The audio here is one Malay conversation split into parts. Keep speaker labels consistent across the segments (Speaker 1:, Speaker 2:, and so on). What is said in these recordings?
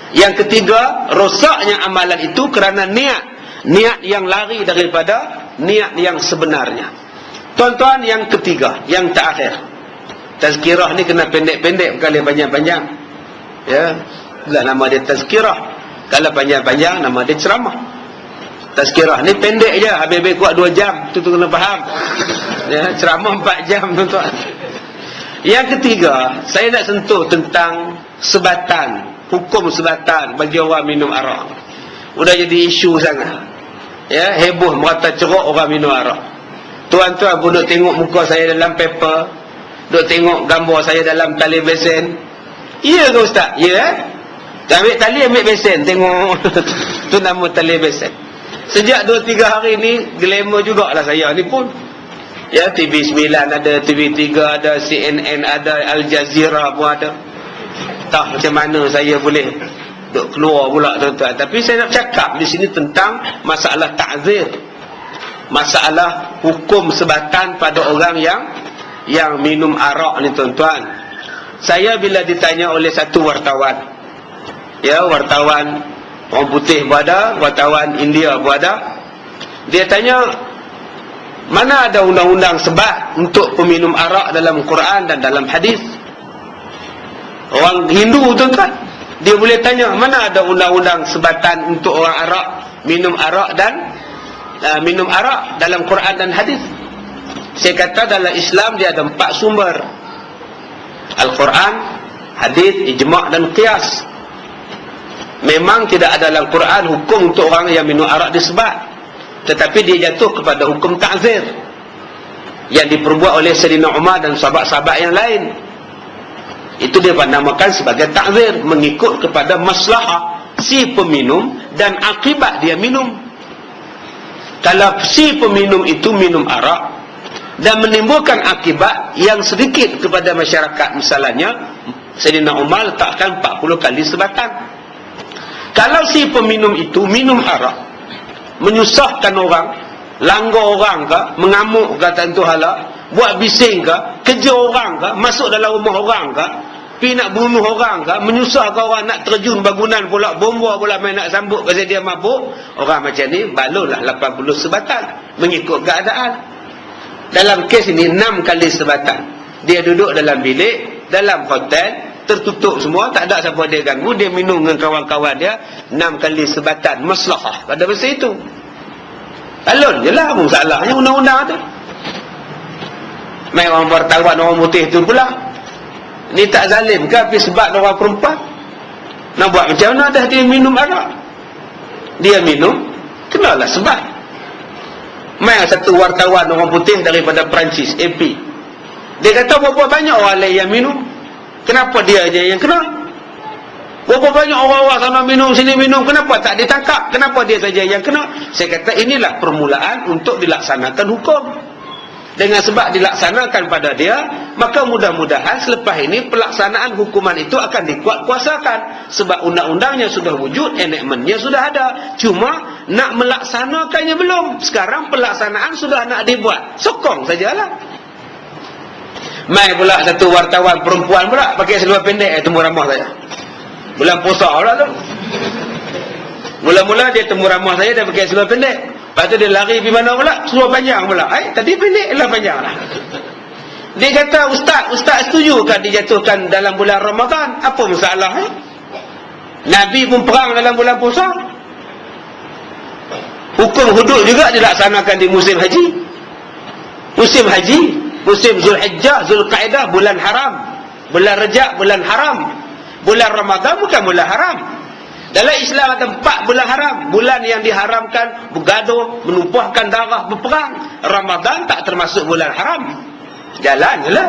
Speaker 1: Yang ketiga, rosaknya amalan itu kerana niat yang lari daripada niat yang sebenarnya. Tuan-tuan, yang ketiga, yang terakhir, tazkirah ni kena pendek-pendek, bukan panjang-panjang. Ya, lah nama dia tazkirah. Kalau panjang-panjang, nama dia ceramah. Tazkirah ni pendek je, habis-habis kuat 2 jam, tu kena faham. Ya, ceramah 4 jam, tuan-tuan. Yang ketiga, saya nak sentuh tentang sebatan, hukum sebatan bagi orang minum arak. Sudah jadi isu sangat. Ya, heboh merata ceruk orang minum arak. Tuan-tuan pun duk tengok muka saya dalam paper, duk tengok gambar saya dalam tali besen. Ya ke ustaz? Ya. Ambil tali, ambil besen, tengok. Tu nama tali besen. Sejak 2-3 hari ni glamour jugalah saya ni pun. Ya, TV9 ada, TV3 ada, CNN ada, Al Jazeera pun ada. Tak macam mana saya boleh duk keluar pula, tuan-tuan. Tapi saya nak cakap di sini tentang masalah ta'zir, masalah hukum sebatan pada orang yang minum arak ni, tuan-tuan. Saya bila ditanya oleh satu wartawan, ya, wartawan orang putih pun ada, wartawan India pun ada, dia tanya, mana ada undang-undang sebat untuk peminum arak dalam Quran dan dalam hadis? Orang Hindu, tuan-tuan, dia boleh tanya, mana ada undang-undang sebatan untuk orang arak, minum arak dan minum arak dalam Quran dan hadis? Saya kata dalam Islam dia ada 4 sumber: Al-Quran, hadis, ijma' dan qiyas. Memang tidak ada dalam Quran hukum untuk orang yang minum arak disebat, tetapi dia jatuh kepada hukum ta'zir yang diperbuat oleh Sayyidina Umar dan sahabat-sahabat yang lain. Itu dia namakan sebagai ta'zir, mengikut kepada maslahah si peminum dan akibat dia minum. Kalau si peminum itu minum arak dan menimbulkan akibat yang sedikit kepada masyarakat, misalnya Sayyidina Umar letakkan 40 kali sebatan. Kalau si peminum itu minum arak, menyusahkan orang, langgar orang ke, mengamuk ke tentu hala, buat bising ke, kerja orang ke, masuk dalam rumah orang ke, pergi nak bunuh orang ke, menyusahkan orang, nak terjun bangunan pula, bomba pula main nak sambut kasi dia mabuk. Orang macam ni balurlah 80 sebatan mengikut keadaan. Dalam kes ini 6 kali sebatan. Dia duduk dalam bilik, dalam hotel, tertutup semua, tak ada siapa dia ganggu, dia minum dengan kawan-kawan dia, 6 kali sebatan, maslahah pada masa itu. Alun je lah, masalahnya undang-undang tu. Mai orang wartawan orang putih tu pula, ni tak zalim ke pergi sebat orang perempuan? Nak buat macam mana dah dia minum arak? Dia minum, kenalah sebat. Mai satu wartawan orang putih daripada Perancis, AP. Dia kata berapa banyak orang lain yang minum, kenapa dia aja yang kena? Berapa banyak orang-orang sana minum, sini minum, kenapa tak ditangkap? Kenapa dia saja yang kena? Saya kata inilah permulaan untuk dilaksanakan hukum. Dengan sebab dilaksanakan pada dia, maka mudah-mudahan selepas ini pelaksanaan hukuman itu akan dikuatkuasakan. Sebab undang-undangnya sudah wujud, enactmentnya sudah ada. Cuma nak melaksanakannya belum. Sekarang pelaksanaan sudah nak dibuat. Sokong sajalah. Mai pula satu wartawan perempuan pula pakai seluar pendek, temu ramah saya. Bulan puasa pula tu. Mula-mula dia temu ramah saya, dia pakai seluar pendek. Lepas tu dia lari pergi mana pula? Seluar panjang pula. Tadi pendek lah, panjang lah. Dia kata, Ustaz setuju kan dijatuhkan dalam bulan Ramadan? Apa masalah? Nabi pun perang dalam bulan puasa. Hukum hudud juga dilaksanakan di musim haji. Musim haji, musim Zulhijjah, Zulqaidah, bulan haram. Bulan Rejab, bulan haram. Bulan Ramadan bukan bulan haram. Dalam Islam ada 4 bulan haram. Bulan yang diharamkan bergaduh, menumpahkan darah, berperang. Ramadan tak termasuk bulan haram. Jalan je lah.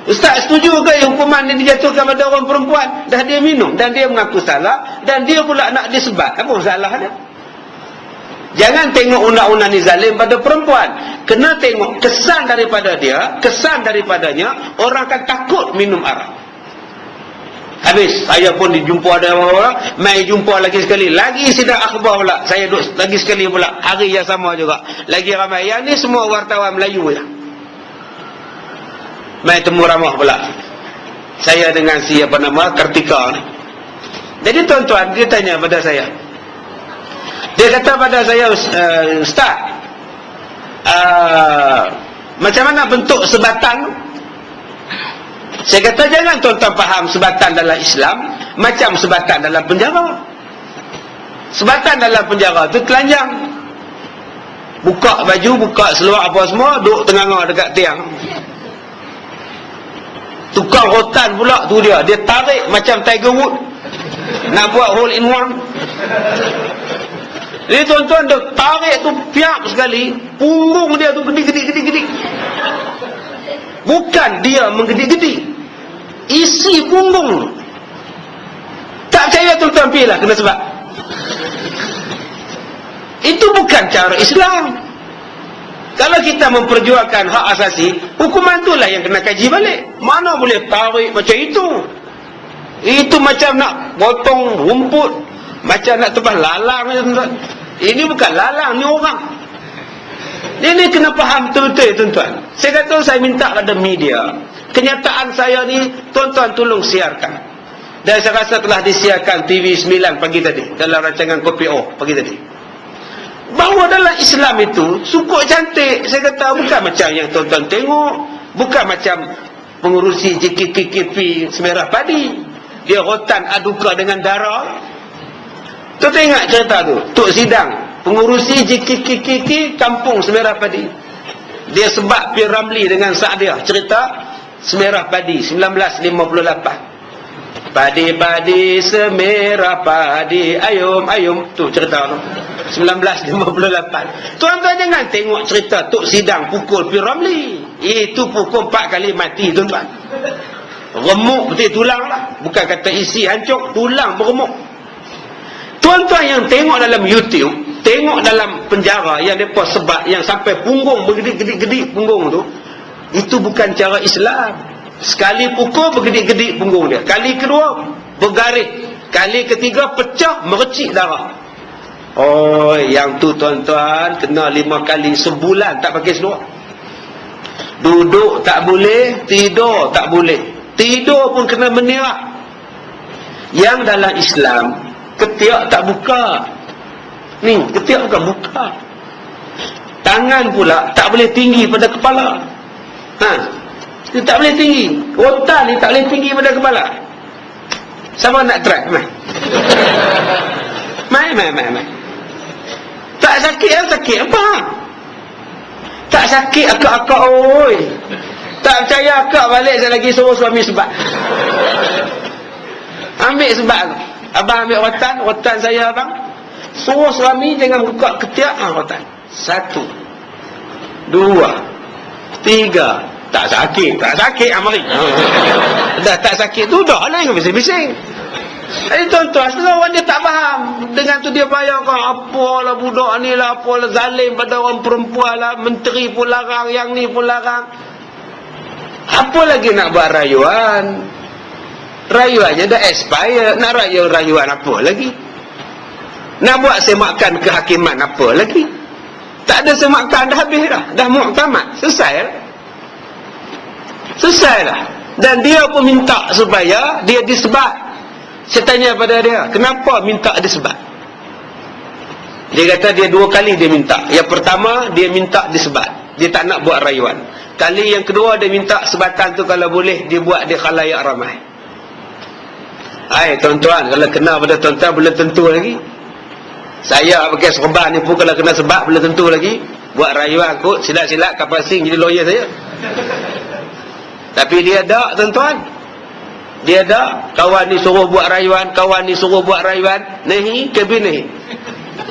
Speaker 1: Ustaz setuju ke hukuman ini dijatuhkan pada orang perempuan? Dah dia minum dan dia mengaku salah, dan dia pula nak disebat. Apa masalah dia? Jangan tengok undang-undang ni zalim pada perempuan. Kena tengok kesan daripada dia, kesan daripadanya, orang akan takut minum arak. Habis, saya pun dijumpa ada orang, mai jumpa lagi sekali, lagi sidang akhbar pula, saya duduk lagi sekali pula, hari yang sama juga, lagi ramai. Yang ni semua wartawan Melayu ya. Mai temu ramah pula, saya dengan si apa nama Kartika ni, Jadi tuan-tuan, dia tanya pada saya. Dia kata pada saya, Ustaz, macam mana bentuk sebatan? Saya kata jangan tuan-tuan faham sebatan dalam Islam macam sebatan dalam penjara. Sebatan dalam penjara tu telanjang, buka baju, buka seluar apa semua, duduk tengah-tengah dekat tiang. Tukang rotan pula tu dia tarik macam Tiger Woods nak buat hole in one. Jadi tuan-tuan, dia tarik tu piak sekali, punggung dia tu gede-gede. Bukan dia menggede-gede, isi punggung. Tak percaya tuan-tuan, pilihlah kena sebab. Itu bukan cara Islam. Kalau kita memperjuangkan hak asasi, hukuman itulah yang kena kaji balik. Mana boleh tarik macam itu? Itu macam nak potong rumput, macam nak tebas lalang. Ini bukan lalang, ni orang. Ini kena faham betul-betul tuan-tuan. Saya kata, saya minta pada media, kenyataan saya ni tuan-tuan tolong siarkan. Dan saya rasa telah disiarkan TV 9 pagi tadi, dalam rancangan Kopi O pagi tadi, bahawa dalam Islam itu sukuk cantik. Saya kata bukan macam yang tuan-tuan tengok, bukan macam pengurusi JKKP Semerah Padi, dia rotan aduka dengan darah. Tu tengok cerita tu, Tok Sidang, pengurusi JKKP Kampung Semerah Padi, dia sebab P. Ramli dengan Sa'diah, cerita Semerah Padi 1958. Padi-padi semerah padi, ayum-ayum, tu cerita tu 1958. Tuan-tuan jangan tengok cerita Tok Sidang pukul P. Ramli, itu pukul 4 kali mati tuan-tuan. Remuk betul tulang lah, bukan kata isi hancur, tulang beremuk. Tuan-tuan yang tengok dalam YouTube, tengok dalam penjara yang mereka sebab, yang sampai punggung bergedik-gedik punggung tu, itu bukan cara Islam. Sekali pukul bergedik-gedik punggung dia, kali kedua bergaris, kali ketiga pecah merecik darah. Oh, yang tu tuan-tuan kena 5 kali sebulan tak pakai seluar. Duduk tak boleh, tidur tak boleh. Tidur pun kena menirak. Yang dalam Islam ketiak tak buka. Ni ketiak bukan buka. Tangan pula tak boleh tinggi pada kepala. Dia tak boleh tinggi. Rotan ni tak boleh tinggi pada kepala. Siapa nak try? Mai. Tak sakit apa? Tak sakit akak-akak, oi. Tak percaya akak balik, saya lagi suruh suami sebab. Ambil sebab tu. Abang ambil rotan saya abang. Suruh suami jangan buka ketiak rotan. 1, 2, 3. Tak sakit, mari. Dah tak sakit tu dah lah, yang bising-bising. Jadi tuan-tuan, setengah orang dia tak faham. Dengan tu dia bayangkan, apalah budak ni lah, apalah zalim pada orang perempuan lah, menteri pun larang, yang ni pun larang. Apa lagi nak buat rayuan? Rayuannya dah expire. Nak rayuan apa lagi? Nak buat semakan kehakiman apa lagi? Tak ada semakan, dah habis dah. Dah muktamad, selesai lah. Dan dia pun minta supaya dia disebat. Saya tanya pada dia, kenapa minta disebat? Dia kata dia 2 kali dia minta. Yang pertama dia minta disebat, dia tak nak buat rayuan. Kali yang kedua dia minta sebatan tu kalau boleh dibuat di khalayak ramai. Hai tuan-tuan, kalau kena pada tuan-tuan belum tentu lagi. Saya pakai serban ni pun kalau kena sebab belum tentu lagi. Buat rayuan kot, silat-silat kapal sing jadi lawyer saya. Tapi dia tak tuan-tuan. Dia tak. Kawan ni suruh buat rayuan, Nahi ke binahi.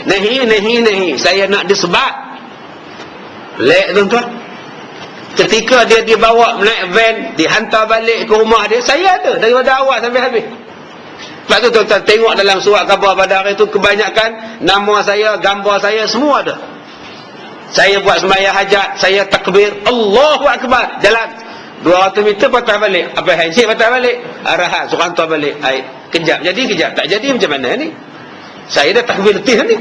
Speaker 1: Nahi. Saya nak disebat. Lek tuan-tuan. Ketika dia dibawa naik van, dihantar balik ke rumah dia, saya ada daripada awal sampai habis. Sebab tu tuan-tuan tengok dalam surat khabar pada hari tu, kebanyakan nama saya, gambar saya semua ada. Saya buat sembahyang hajat, saya takbir, Allahu Akbar, jalan 200 meter patah balik. Apa handshake patah balik? Arahan suruh hantar balik. Kejap tak jadi macam mana ni? Saya dah takbir letih ni.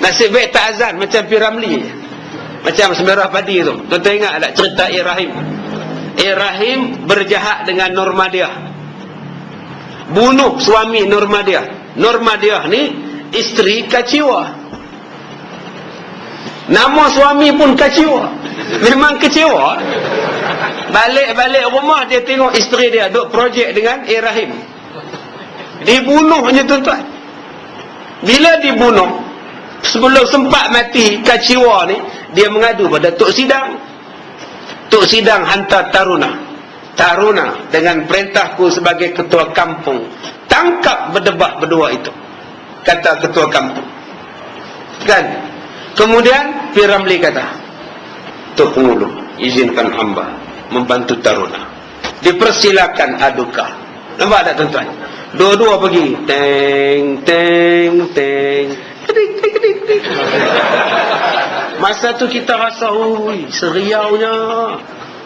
Speaker 1: Nasib baik tak azan macam P. Ramli, macam Semerah Padi tu. Tuan-tuan ingat tak cerita Irahim berjahat dengan Normadia. bunuh suami Nurmadiah. Nurmadiah ni isteri Kaciwa. Nama suami pun Kaciwa. Memang kecewa. Balik rumah dia tengok isteri dia duk projek dengan Rahim. Dibunuhnya tuan-tuan. Bila dibunuh, sebelum sempat mati Kaciwa ni, dia mengadu pada Tok Sidang. Tok Sidang hantar Taruna dengan perintahku sebagai ketua kampung, tangkap berdebat berdua itu, kata ketua kampung. Kan? Kemudian P. Ramlee kata, Tok Pengulu, izinkan hamba membantu Taruna. Dipersilakan aduka. Nampak tak tuan-tuan? Dua-dua pergi. Teng, teng, teng. Kedik, kedik, kedik, kedik. Masa tu kita rasa, ui, seriaunya.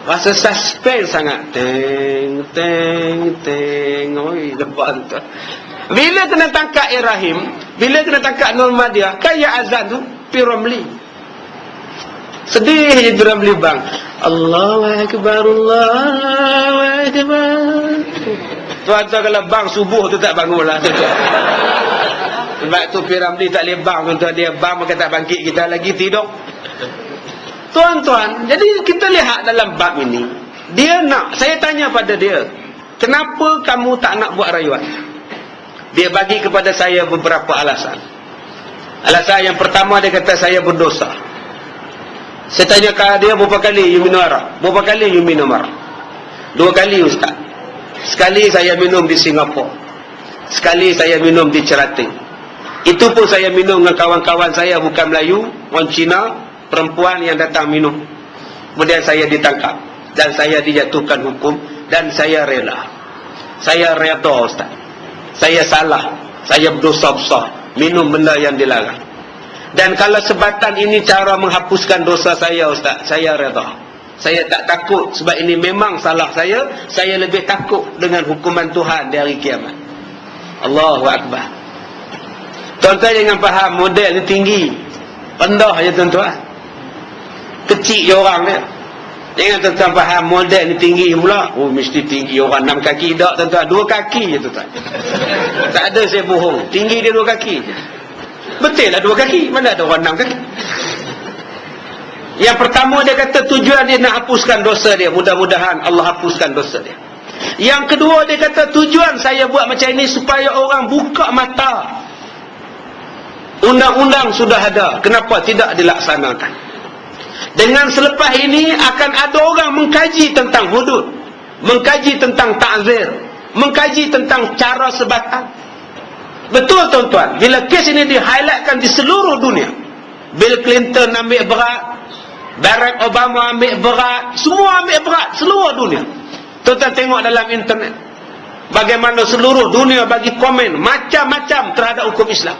Speaker 1: Rasa suspense sangat. Teng, teng, teng. Ui, lepas tu. Bila kena tangkap Rahim, bila kena tangkap Nurmadiah, kayak azan tu, P. Ramlee. Sedih je P. Ramlee bang. Allahu Akbar, Allahu Akbar. Tuan-tuan kalau bang subuh tu tak bangun lah. Sebab tu P. Ramlee tak boleh bang. Tuan-tuan dia bang maka tak bangkit kita lagi tidur. Tuan-tuan, jadi kita lihat dalam bab ini, dia nak, saya tanya pada dia, kenapa kamu tak nak buat rayuan? Dia bagi kepada saya beberapa alasan. Alasan yang pertama, dia kata saya berdosa. Saya tanya ke dia, berapa kali you minum arak? Berapa kali you minum arak? 2 kali Ustaz. Sekali saya minum di Singapura, sekali saya minum di Cerating. Itu pun saya minum dengan kawan-kawan saya, bukan Melayu, orang Cina, perempuan yang datang minum. Kemudian saya ditangkap dan saya dijatuhkan hukum, dan saya rela. Saya reda Ustaz. Saya salah, saya berdosa besar minum benda yang dilarang. Dan kalau sebatan ini cara menghapuskan dosa saya Ustaz, saya reda. Saya tak takut, sebab ini memang salah saya. Saya lebih takut dengan hukuman Tuhan di hari kiamat. Allahu Akbar. Tuan-tuan jangan faham model ni tinggi, rendah je tuan-tuan. Kecil je orang dia. Jangan tuan-tuan faham model ni tinggi pula. Oh mesti tinggi orang 6 kaki. Tak tuan-tuan, 2 kaki je tuan-tuan. Tak ada saya bohong, tinggi dia 2 kaki. Betul lah 2 kaki. Mana ada orang 6 kaki. Yang pertama dia kata tujuan dia nak hapuskan dosa dia. Mudah-mudahan Allah hapuskan dosa dia. Yang kedua dia kata tujuan saya buat macam ini supaya orang buka mata. Undang-undang sudah ada, kenapa tidak dilaksanakan? Dengan selepas ini akan ada orang mengkaji tentang hudud, mengkaji tentang ta'zir, mengkaji tentang cara sebatan. Betul tuan-tuan, bila kes ini di-highlightkan di seluruh dunia, Bill Clinton ambil berat, Barack Obama ambil berat, semua ambil berat, seluruh dunia. Tuan-tuan tengok dalam internet bagaimana seluruh dunia bagi komen macam-macam terhadap hukum Islam.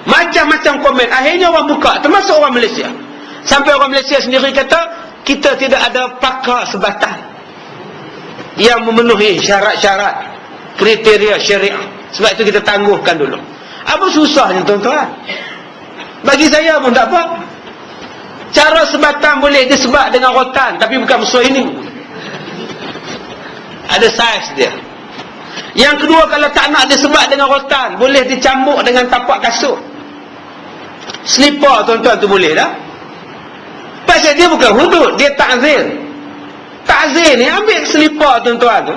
Speaker 1: Macam-macam komen. Akhirnya orang buka, termasuk orang Malaysia. Sampai orang Malaysia sendiri kata, kita tidak ada pakar sebatan yang memenuhi syarat-syarat kriteria syariah. Sebab itu kita tangguhkan dulu. Apa susahnya tuan-tuan? Bagi saya pun tak apa. Cara sebatan boleh disebat dengan rotan, tapi bukan musuh ini. Ada saiz dia. Yang kedua, kalau tak nak disebat dengan rotan, boleh dicambuk dengan tapak kasut. Slipper tuan-tuan tu boleh dah. Pasal dia bukan hudud, dia ta'zir. Ta'zir ni ambil slipper tuan-tuan tu,